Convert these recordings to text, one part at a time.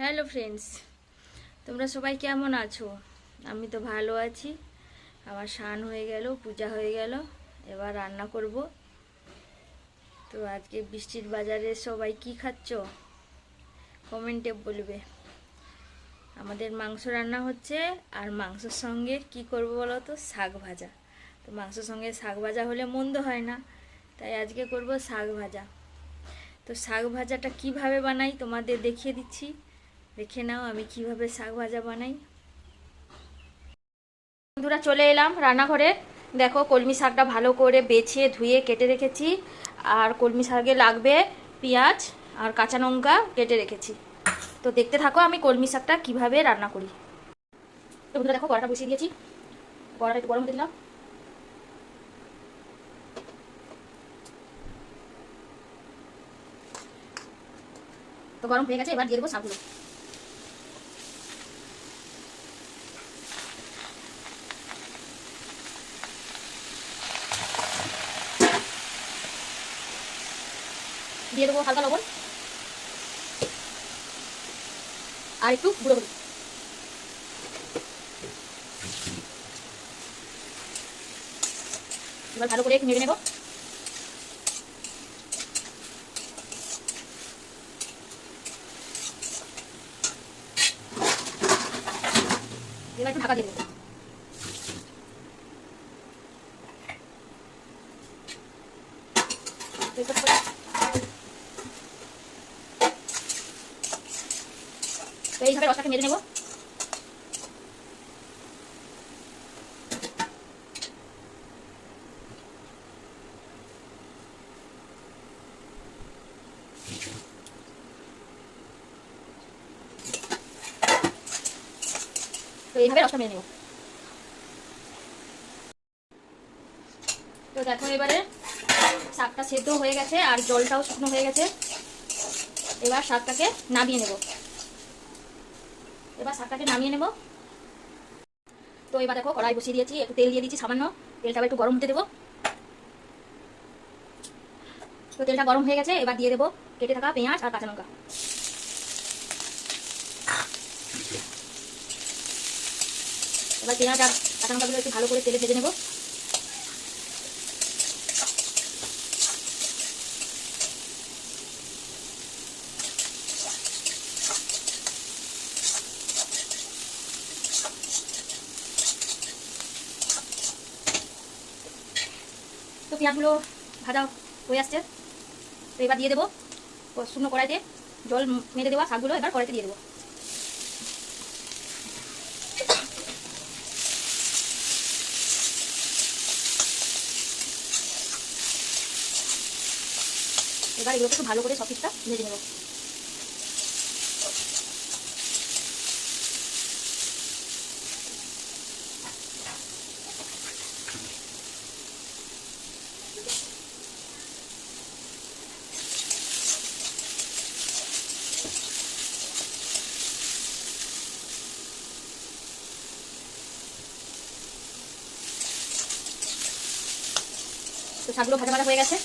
Hello friends, তোমরা সবাই কেমন আছো? আমি তো ভালো আছি। আমার স্নান হয়ে গেল, পূজা হয়ে গেল, এবার রান্না করব। তো আজকে বৃষ্টির বাজারে সবাই কি খাচ্ছ কমেন্টে বলবে। আমাদের মাংস রান্না হচ্ছে, আর মাংসের সঙ্গে কি করব বলো তো? শাক ভাজা। তো মাংসের সঙ্গে শাক ভাজা হলে মন্দ হয় না, তাই আজকে করব শাক ভাজা। তো শাক ভাজাটা কিভাবে বানাই তোমাদের দেখিয়ে দিচ্ছি, দেখে নাও আমি কিভাবে শাক ভাজা বানাই। বন্ধুরা, চলে এলাম রান্নাঘরে। দেখো, কলমি শাকটা ভালো করে বেছে ধুয়ে কেটে রেখেছি। আর কলমি শাকে লাগবে পেঁয়াজ আর কাঁচা লঙ্কা কেটে রেখেছি। তো দেখতে থাকো আমি কলমি শাকটা কিভাবে রান্না করি। তো বন্ধুরা দেখো, কড়াটা বসিয়ে দিয়েছি। কড়াটা একটু গরম হতে দিলাম। তো গরম হয়ে গেছে, এবার দিয়ে দেবো শাকগুলো। দিয়ে দেবো হালকা লবণ আর একটু গুঁড়ো হলুদ। এবার ভালো করে একটু নেড়ে নেবো। এবার একটু ঢাকা দিয়ে দেবো। তো এইভাবে রসটাকে মেরে নেবো। তো এইভাবে রসটা মেরে নেবো। তো দেখো, এবারে শাকটা সেদ্ধ হয়ে গেছে আর জলটাও শুকনো হয়ে গেছে। এবার শাকটাকে নামিয়ে নেব। তো এবার দেখো, কড়াই বসিয়ে দিয়েছি, একটু তেল দিয়ে দিয়েছি সামান্য। তেলটা একটু গরম হতে দেবো। তো তেলটা গরম হয়ে গেছে, এবার দিয়ে দেবো কেটে থাকা পেঁয়াজ আর কাঁচা লঙ্কা। এবার পেঁয়াজ আর কাঁচা লঙ্কাগুলো একটু ভালো করে তেলে ভেজে নেব। তো পেঁয়াজগুলো ভাজা হয়ে আসছে। তো এবার দিয়ে দেবো শুকনো কড়াইতে জল মেরে দেওয়া শাকগুলো এবার কড়াইতে দিয়ে দেবো। এবার এগুলোকে একটু ভালো করে সব পিসটা ভেজে নেব। তো শাকগুলো ভাজা ভাজা হয়ে গেছে।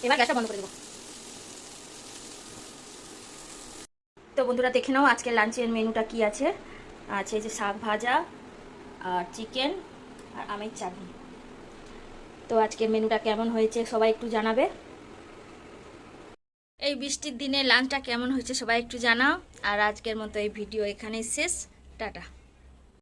এবার গ্যাসটা বন্ধ করে দেবো। তো বন্ধুরা, দেখে নাও আজকের লাঞ্চের মেনুটা কি আছে। আছে যে শাক ভাজা আর চিকেন আর আমের চাটনি। তো আজকের মেনুটা কেমন হয়েছে সবাই একটু জানাবে। এই বৃষ্টির দিনে লাঞ্চটা কেমন হয়েছে সবাই একটু জানাও। আর আজকের মতো এই ভিডিও এখানেই শেষ। টাটা।